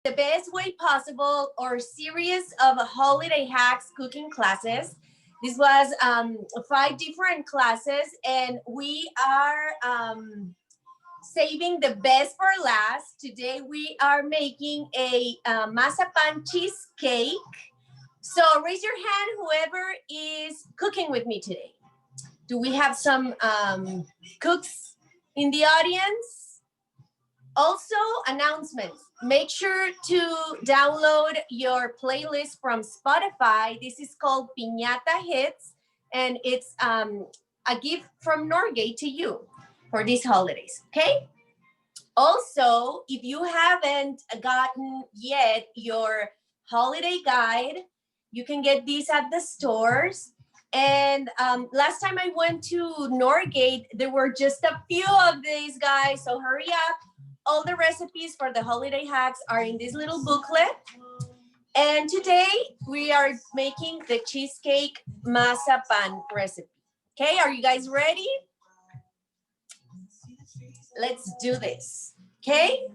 the best way possible our series of holiday hacks cooking classes. This was 5 different classes, and we are saving the best for last. Today we are making a Mazapan Cheesecake. So raise your hand whoever is cooking with me today. Do we have some cooks in the audience? Also, announcements. Make sure to download your playlist from Spotify. This is called Piñata Hits, and it's a gift from Northgate to you for these holidays, okay? Also, if you haven't gotten yet your holiday guide, you can get these at the stores. And last time I went to Northgate, there were just a few of these guys, so hurry up. All the recipes for the holiday hacks are in this little booklet. And today we are making the cheesecake mazapan recipe. Okay, are you guys ready? Let's do this. Okay,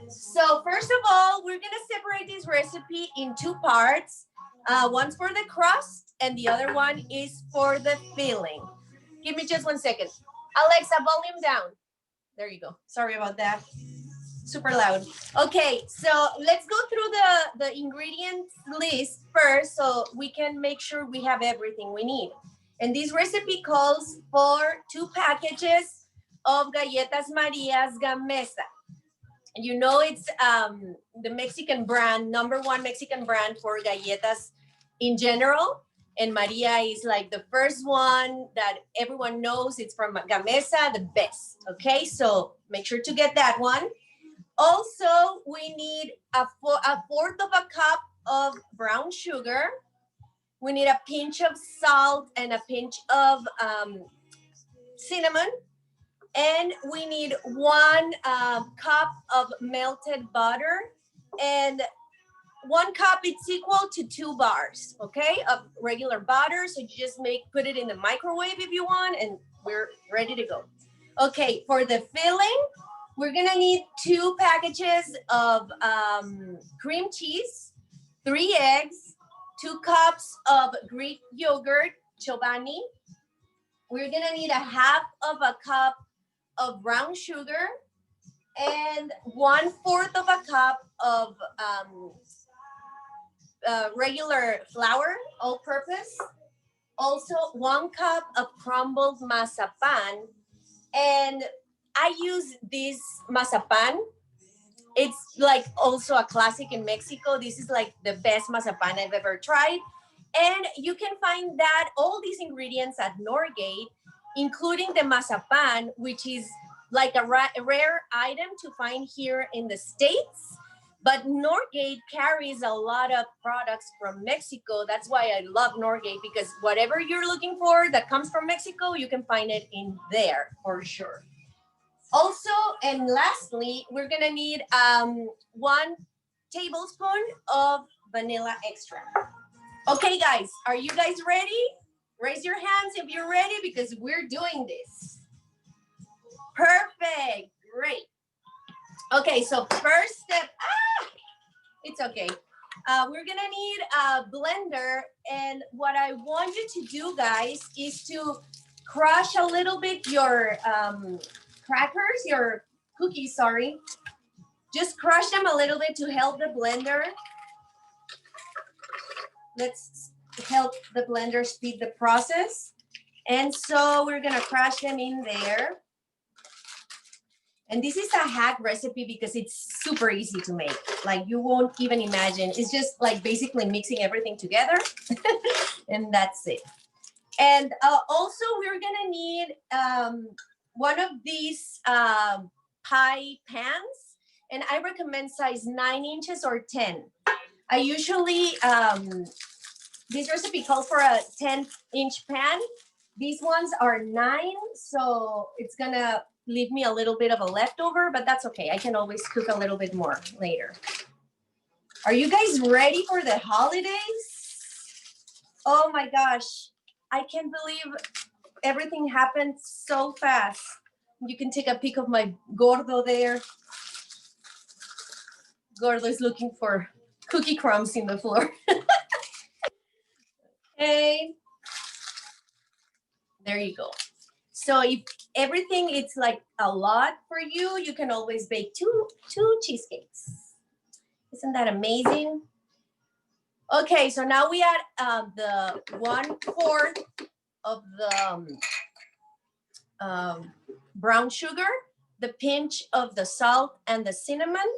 so first of all, we're gonna separate this recipe in 2 parts. One's for the crust and the other one is for the filling. Give me just 1 second. Alexa, volume down. There you go. Sorry about that. Super loud. Okay, so let's go through the ingredients list first so we can make sure we have everything we need. And this recipe calls for 2 packages of Galletas Maria's Gamesa. You know, it's the Mexican brand, #1 Mexican brand for galletas in general. And Maria is like the first one that everyone knows. It's from Gamesa, the best. Okay, so make sure to get that one. Also, we need a 1/4 of a cup of brown sugar. We need a pinch of salt and a pinch of cinnamon. And we need 1 cup of melted butter. And 1 cup, it's equal to 2 bars, okay, of regular butter. So you just put it in the microwave if you want, and we're ready to go. Okay, for the filling, we're gonna need 2 packages of cream cheese, 3 eggs, 2 cups of Greek yogurt, CHOBANI. We're gonna need 1/2 of a cup of brown sugar and 1/4 of a cup of regular flour, all-purpose. Also 1 cup of crumbled mazapan. And I use this mazapan. It's like also a classic in Mexico. This is like the best mazapan I've ever tried. And you can find that all these ingredients at Northgate, including the mazapan, which is like a rare item to find here in the States. But Northgate carries a lot of products from Mexico. That's why I love Northgate, because whatever you're looking for that comes from Mexico, you can find it in there for sure. Also, and lastly, we're gonna need 1 tablespoon of vanilla extract. Okay, guys, are you guys ready? Raise your hands if you're ready, because we're doing this. Perfect, great. Okay, so first step, it's okay. We're gonna need a blender, and what I want you to do, guys, is to crush a little bit your crackers, your cookies, sorry. Just crush them a little bit to help the blender. Let's help the blender speed the process. And so we're gonna crush them in there. And this is a hack recipe because it's super easy to make. Like, you won't even imagine. It's just like basically mixing everything together and that's it. And also we're gonna need 1 of these pie pans, and I recommend size 9 inches or 10. I usually, this recipe calls for a 10-inch pan. These ones are 9, so it's gonna leave me a little bit of a leftover, but that's okay. I can always cook a little bit more later. Are you guys ready for the holidays? Oh my gosh, I can't believe everything happened so fast. You can take a peek of my gordo there. Gordo is looking for cookie crumbs in the floor. Okay. There you go. So if everything it's like a lot for you, you can always bake two cheesecakes. Isn't that amazing? Okay, so now we add the 1/4 of the brown sugar, the pinch of the salt and the cinnamon.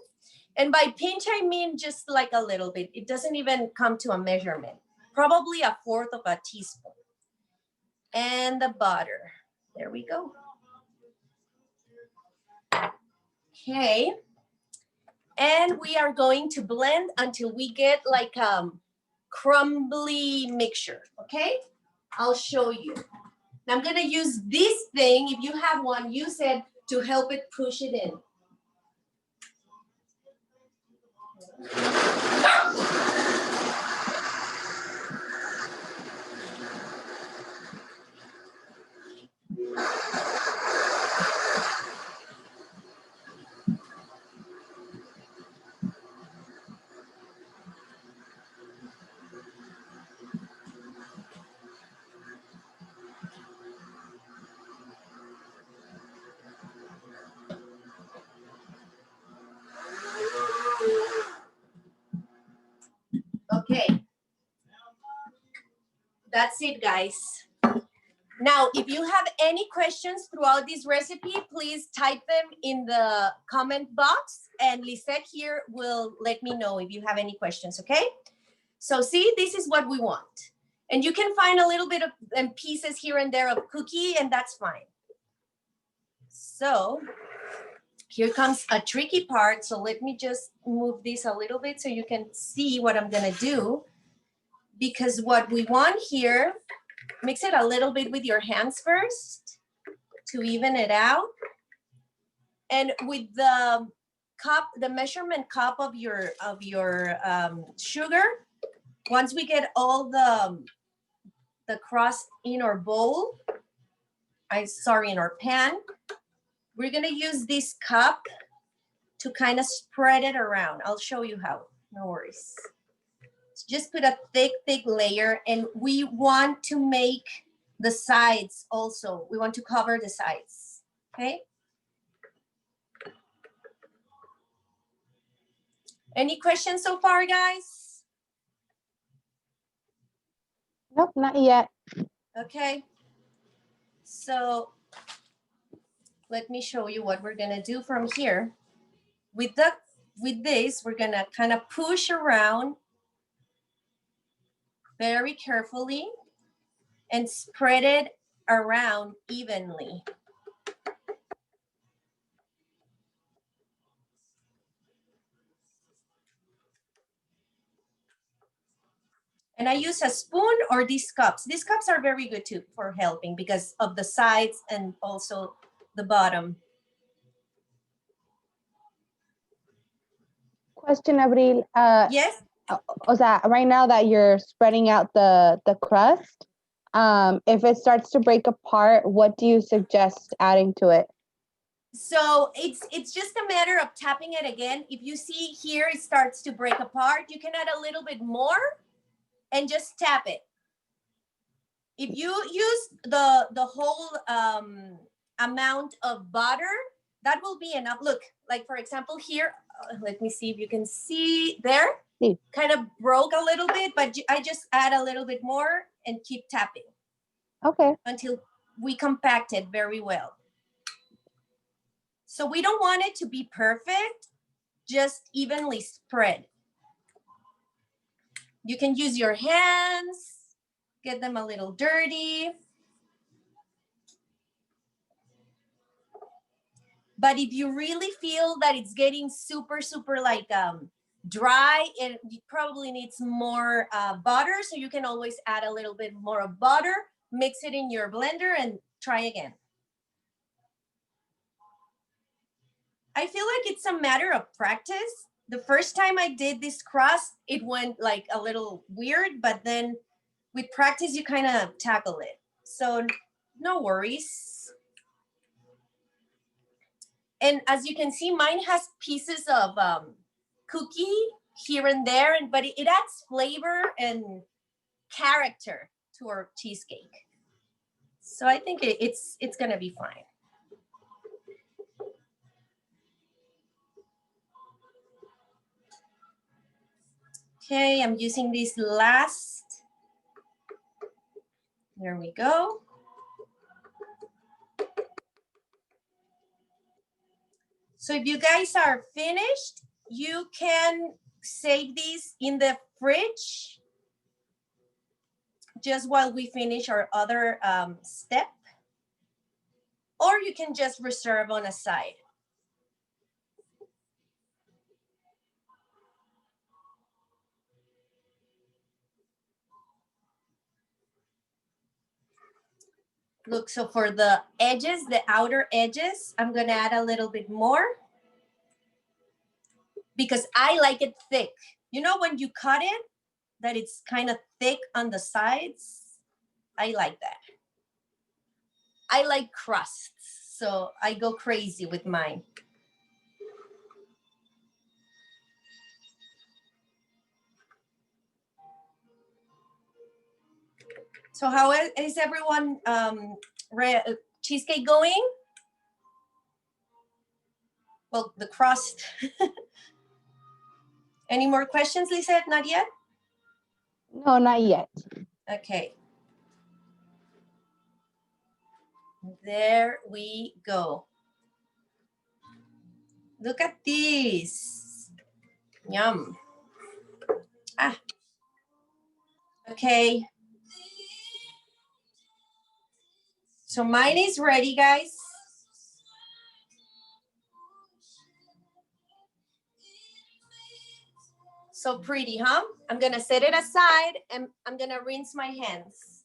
And by pinch, I mean just like a little bit. It doesn't even come to a measurement. Probably 1/4 of a teaspoon. And the butter. There we go. Okay. And we are going to blend until we get like crumbly mixture, okay? I'll show you. Now I'm gonna use this thing. If you have one, use it to help it push it in. Okay. That's it, guys. Now, if you have any questions throughout this recipe, please type them in the comment box and Lisette here will let me know if you have any questions, okay? So see, this is what we want. And you can find a little bit of pieces here and there of cookie and that's fine. So here comes a tricky part. So let me just move this a little bit so you can see what I'm gonna do. Because what we want here, mix it a little bit with your hands first to even it out. And with the cup, the measurement cup of your sugar, once we get all the crust in our bowl, in our pan, we're gonna use this cup to kind of spread it around. I'll show you how, no worries. Just put a thick layer and we want to make the sides also. We want to cover the sides, okay? Any questions so far, guys? Nope, not yet. Okay. So let me show you what we're gonna do from here. With this, we're gonna kind of push around very carefully and spread it around evenly. And I use a spoon or these cups. These cups are very good too for helping because of the sides and also the bottom. Question, Abril. Yes? O sea, right now that you're spreading out the crust, if it starts to break apart, what do you suggest adding to it? So it's just a matter of tapping it again. If you see here, it starts to break apart, you can add a little bit more and just tap it. If you use the whole amount of butter, that will be enough. Look, like for example here, let me see if you can see there. Sí. Kind of broke a little bit, but I just add a little bit more and keep tapping. Okay. Until we compact it very well. So we don't want it to be perfect, just evenly spread. You can use your hands, get them a little dirty. But if you really feel that it's getting super like dry, it probably needs more butter. So you can always add a little bit more of butter, mix it in your blender and try again. I feel like it's a matter of practice. The first time I did this crust, it went like a little weird, but then with practice, you kind of tackle it. So no worries. And as you can see, mine has pieces of cookie here and there, but it adds flavor and character to our cheesecake. So I think it's gonna be fine. Okay, I'm using this last. There we go. So if you guys are finished, you can save these in the fridge just while we finish our other step, or you can just reserve on a side. Look, so for the edges, the outer edges, I'm gonna add a little bit more because I like it thick. You know when you cut it, that it's kind of thick on the sides? I like that. I like crusts, so I go crazy with mine. So how is everyone cheesecake going? Well, the crust. Any more questions, Lisette? Not yet? No, not yet. Okay. There we go. Look at this. Yum. Ah. Okay. So mine is ready, guys. So pretty, huh? I'm gonna set it aside and I'm gonna rinse my hands.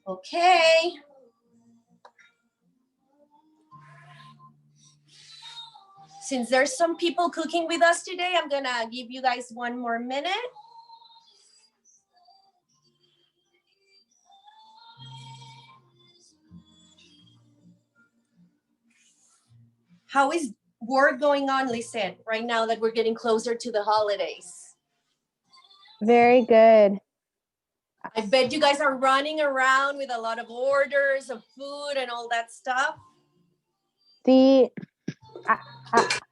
Okay. Since there's some people cooking with us today, I'm gonna give you guys one more minute. How is work going on, Lisette, right now that we're getting closer to the holidays? Very good. I bet you guys are running around with a lot of orders of food and all that stuff.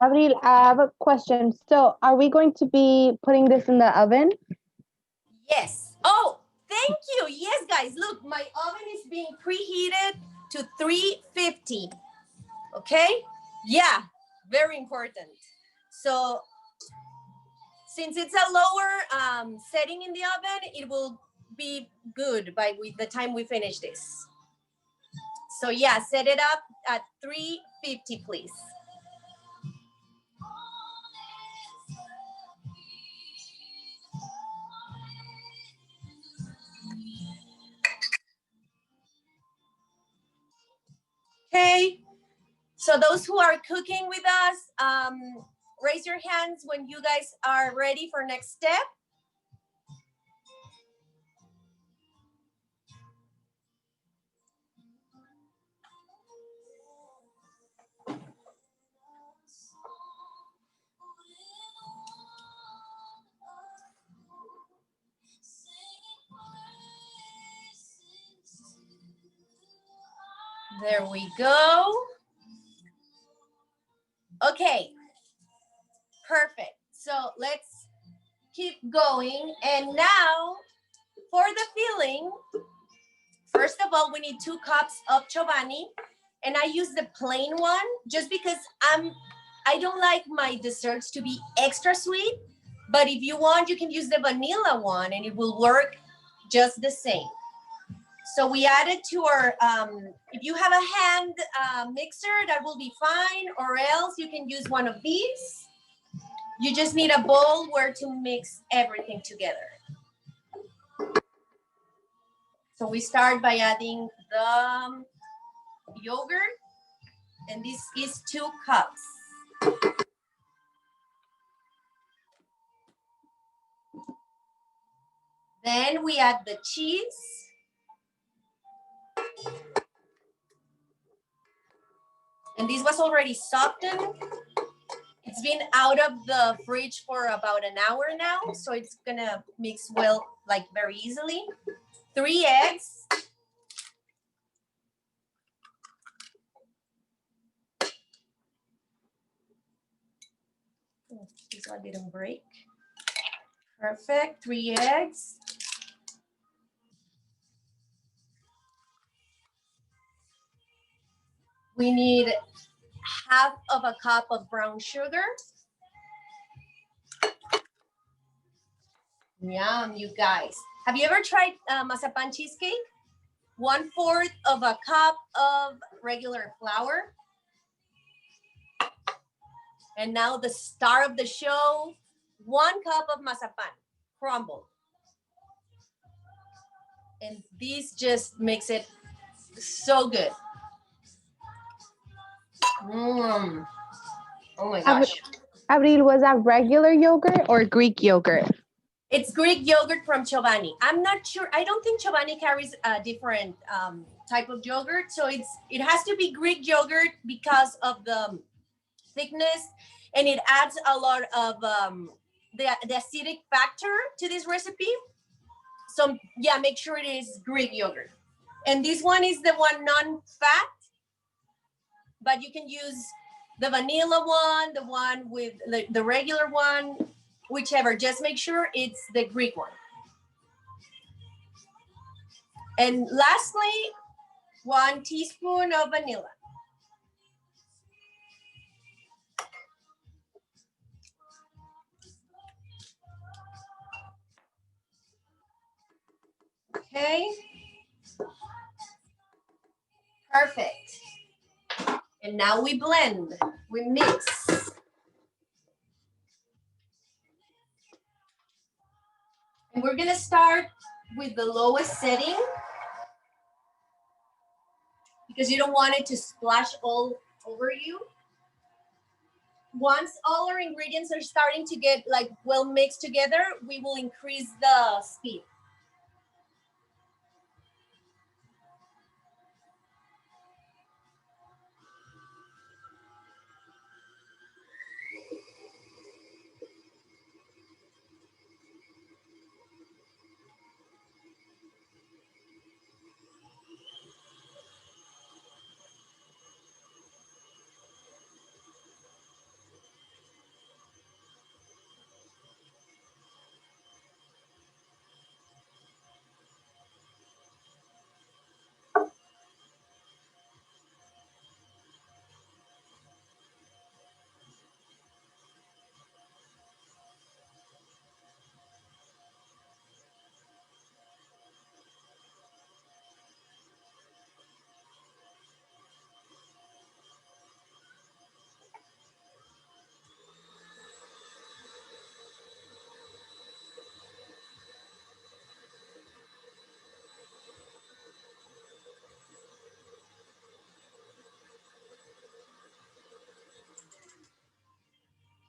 Avril, I have a question. So are we going to be putting this in the oven? Yes. Oh, thank you. Yes, guys, look, my oven is being preheated to 350. Okay? Yeah, very important. So since it's a lower setting in the oven, it will be good by the time we finish this. So yeah, set it up at 350, please. Okay, so those who are cooking with us, raise your hands when you guys are ready for next step. There we go. Okay, perfect. So let's keep going. And now for the filling, first of all, we need 2 cups of Chobani. And I use the plain one just because I don't like my desserts to be extra sweet. But if you want, you can use the vanilla one and it will work just the same. So we added to our, if you have a hand mixer, that will be fine, or else you can use one of these. You just need a bowl where to mix everything together. So we start by adding the yogurt, and this is 2 cups. Then we add the cheese. And this was already softened. It's been out of the fridge for about an hour now, so it's gonna mix well, like very easily. 3 eggs. Oh, this one didn't break. Perfect, 3 eggs. We need half of a cup of brown sugar. Yum, you guys. Have you ever tried Mazapan Cheesecake? 1/4 of a cup of regular flour. And now the star of the show, 1 cup of mazapan, crumbled. And this just makes it so good. Oh my gosh. Abril, was that regular yogurt or Greek yogurt? It's Greek yogurt from CHOBANI. I'm not sure. I don't think CHOBANI carries a different type of yogurt. So it has to be Greek yogurt because of the thickness, and it adds a lot of the acidic factor to this recipe. So yeah, make sure it is Greek yogurt. And this one is the one non-fat, but you can use the vanilla one, the one with the regular one, whichever. Just make sure it's the Greek one. And lastly, 1 teaspoon of vanilla. Okay. Perfect. And now we blend, we mix. And we're gonna start with the lowest setting because you don't want it to splash all over you. Once all our ingredients are starting to get like well mixed together, we will increase the speed.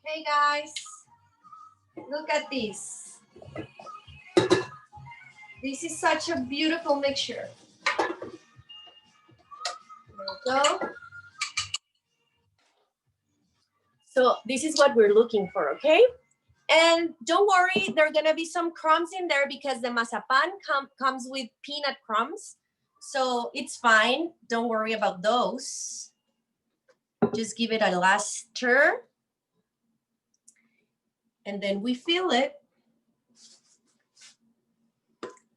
Hey guys, look at this. This is such a beautiful mixture. There we go. So this is what we're looking for, okay? And don't worry, there are gonna be some crumbs in there because the mazapan comes with peanut crumbs. So it's fine, don't worry about those. Just give it a last stir. And then we fill it.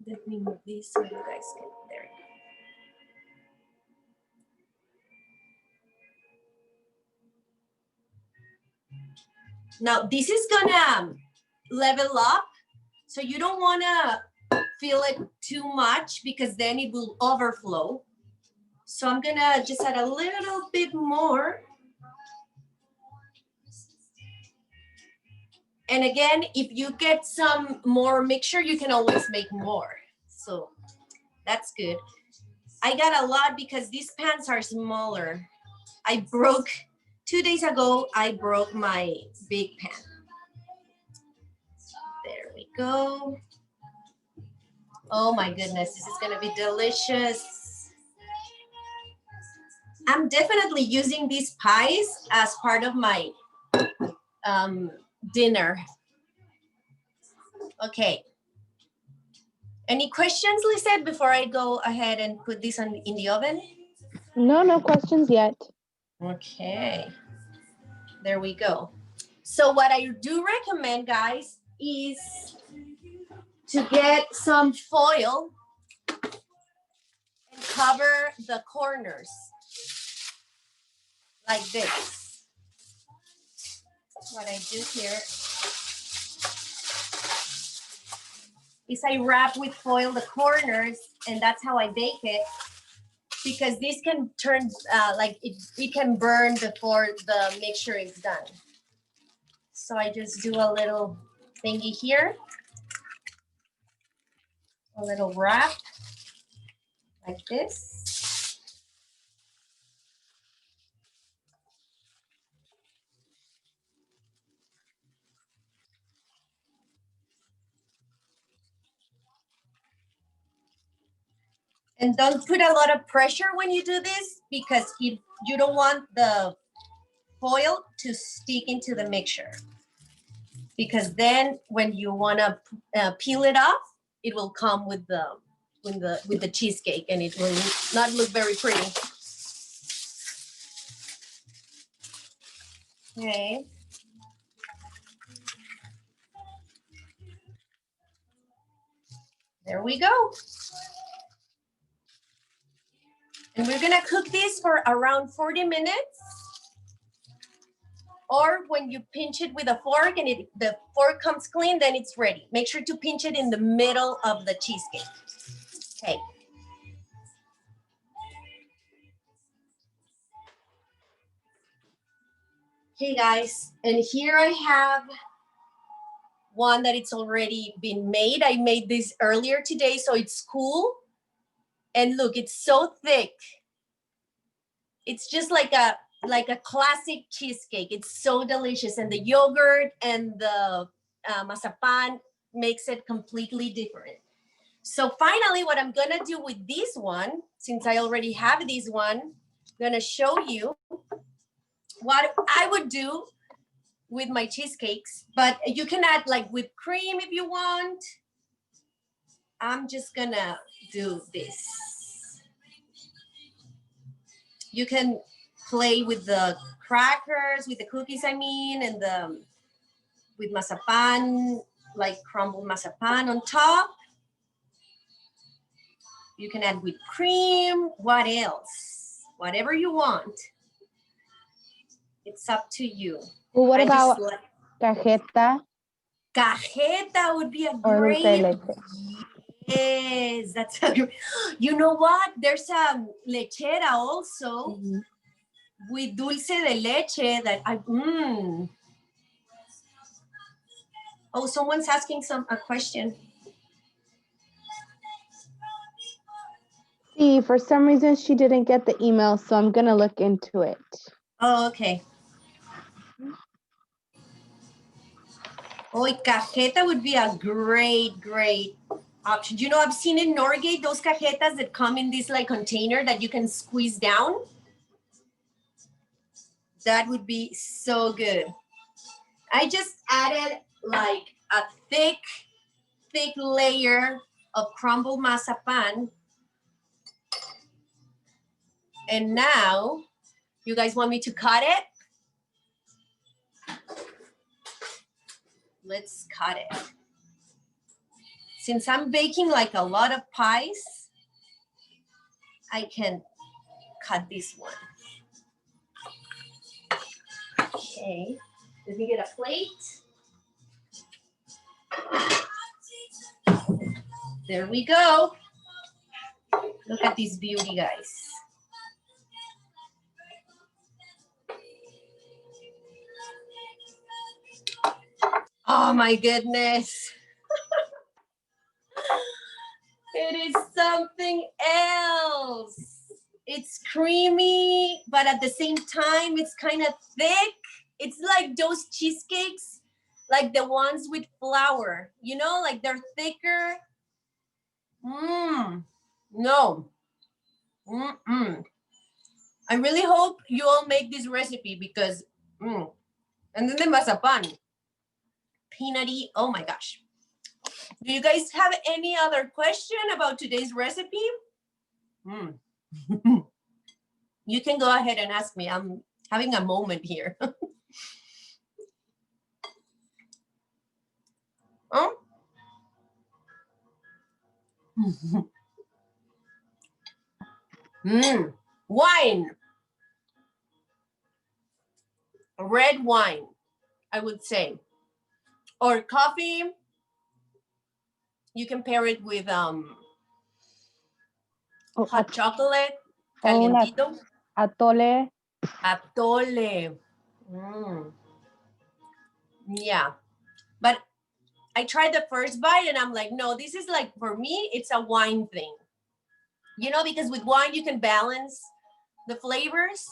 Let me move this so you guys can, there you go. Now this is gonna level up. So you don't wanna fill it too much because then it will overflow. So I'm gonna just add a little bit more. And again, if you get some more mixture, you can always make more. So that's good. I got a lot because these pans are smaller. I broke, 2 days ago, I broke my big pan. There we go. Oh my goodness, this is gonna be delicious. I'm definitely using these pies as part of my dinner. Okay. Any questions, Lisette, before I go ahead and put this in the oven? No, no questions yet. Okay. There we go. So what I do recommend, guys, is to get some foil and cover the corners like this. What I do here is I wrap with foil the corners, and that's how I bake it, because this can turn like it can burn before the mixture is done. So I just do a little thingy here, a little wrap like this. And don't put a lot of pressure when you do this, because you don't want the foil to stick into the mixture. Because then when you want to peel it off, it will come with the cheesecake, and it will not look very pretty. Okay. There we go. And we're gonna cook this for around 40 minutes. Or when you pinch it with a fork and the fork comes clean, then it's ready. Make sure to pinch it in the middle of the cheesecake. Okay. Okay, guys, and here I have one that it's already been made. I made this earlier today, so it's cool. And look, it's so thick. It's just like a classic cheesecake. It's so delicious, and the yogurt and the mazapan makes it completely different. So finally, what I'm gonna do with this one, since I already have this one, I'm gonna show you what I would do with my cheesecakes, but you can add like whipped cream if you want. I'm just gonna do this. You can play with the crackers, with the cookies, I mean, and with mazapan, like crumbled mazapan on top. You can add whipped cream. What else? Whatever you want. It's up to you. Well, what about cajeta? Cajeta would be a great. Yes, that's a, you know what? There's a lechera also with dulce de leche that Oh, someone's asking a question. See, for some reason she didn't get the email, so I'm gonna look into it. Oh, okay. Oh, cajeta would be a great option. You know, I've seen in Northgate those cajetas that come in this like container that you can squeeze down. That would be so good. I just added like a thick layer of crumbled mazapan. And now, you guys want me to cut it? Let's cut it. Since I'm baking like a lot of pies, I can cut this one. Okay, let me get a plate. There we go. Look at this beauty, guys. Oh my goodness. It is something else. It's creamy, but at the same time, it's kind of thick. It's like those cheesecakes, like the ones with flour, you know, like they're thicker, No. I really hope you all make this recipe because, and then the mazapan, peanutty, oh my gosh. Do you guys have any other question about today's recipe? You can go ahead and ask me. I'm having a moment here. Oh. Wine. Red wine, I would say. Or coffee. You can pair it with hot chocolate. Calientito. Atole. Atole. Yeah. But I tried the first bite and I'm like, no, this is like, for me, it's a wine thing. You know, because with wine, you can balance the flavors.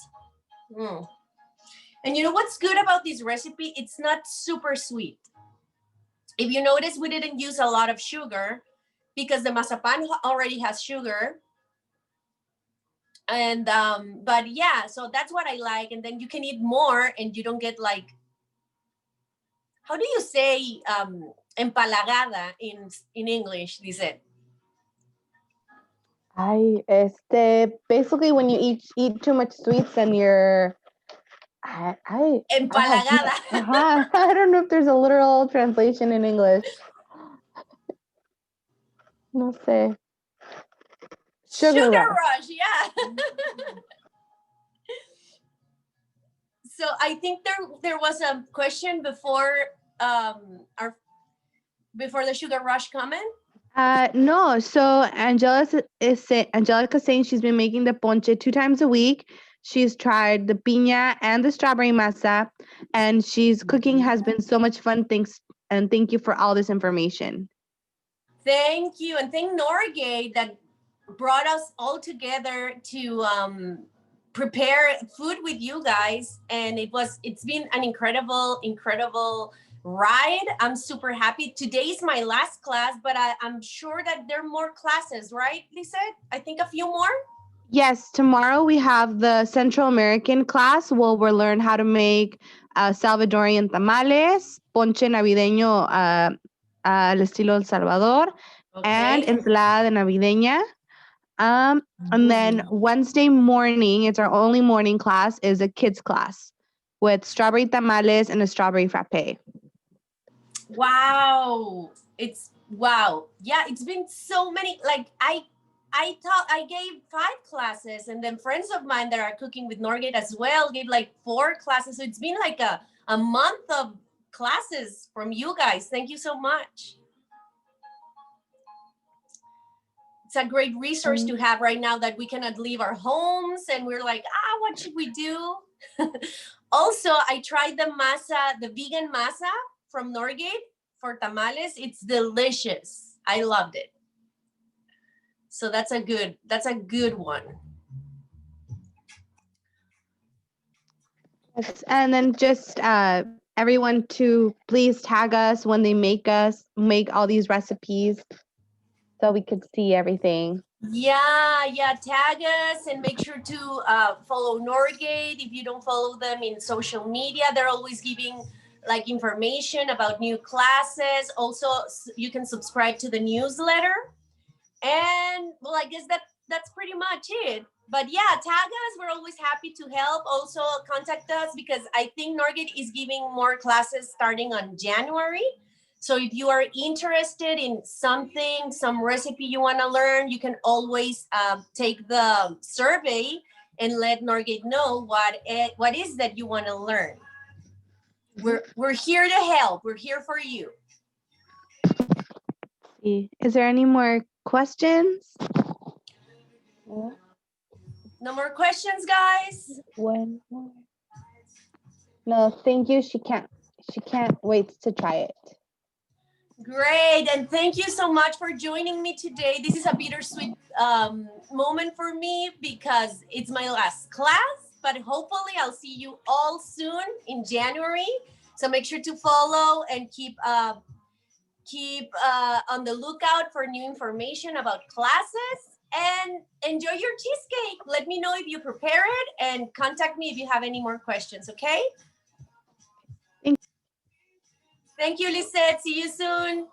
And you know what's good about this recipe? It's not super sweet. If you notice, we didn't use a lot of sugar because the mazapan already has sugar. And, but yeah, so that's what I like. And then you can eat more and you don't get like, how do you say empalagada in English, dice? Basically when you eat too much sweets and you're Empalagada. I don't know if there's a literal translation in English. No sé. Sugar rush, yeah. So I think there was a question before before the sugar rush comment. No, so Angelica's saying she's been making the ponche 2 times a week. She's tried the piña and the strawberry masa, and she's cooking has been so much fun. Thanks, and thank you for all this information. Thank you, and thank Northgate that brought us all together to prepare food with you guys, and it's been an incredible ride. I'm super happy. Today's my last class, but I'm sure that there are more classes, right, Lisette? I think a few more. Yes, tomorrow we have the Central American class where we'll learn how to make Salvadorian tamales, ponche navideño al estilo El Salvador, and ensalada navideña. And then Wednesday morning, it's our only morning class, is a kids class with strawberry tamales and a strawberry frappe. Wow. Yeah, it's been so many, like I gave 5 classes, and then friends of mine that are cooking with Northgate as well gave like 4 classes. So it's been like a month of classes from you guys. Thank you so much. It's a great resource to have right now that we cannot leave our homes and we're like, what should we do? Also, I tried the vegan masa from Northgate for tamales. It's delicious. I loved it. So that's a good one. Yes, and then just everyone to please tag us when they make all these recipes so we could see everything. Yeah, tag us and make sure to follow Northgate. If you don't follow them in social media, they're always giving like information about new classes. Also, you can subscribe to the newsletter. And well, I guess that's pretty much it. But yeah, tag us. We're always happy to help. Also contact us because I think Northgate is giving more classes starting on January. So if you are interested in something, some recipe you want to learn, you can always take the survey and let Northgate know what is that you want to learn. We're here to help. We're here for you. Is there any more questions? No more questions, guys? One more. No, thank you. She can't wait to try it. Great, and thank you so much for joining me today. This is a bittersweet moment for me because it's my last class, but hopefully I'll see you all soon in January. So make sure to follow and keep keep on the lookout for new information about classes, and enjoy your cheesecake. Let me know if you prepare it and contact me if you have any more questions, okay? Thank you, Lisette. See you soon.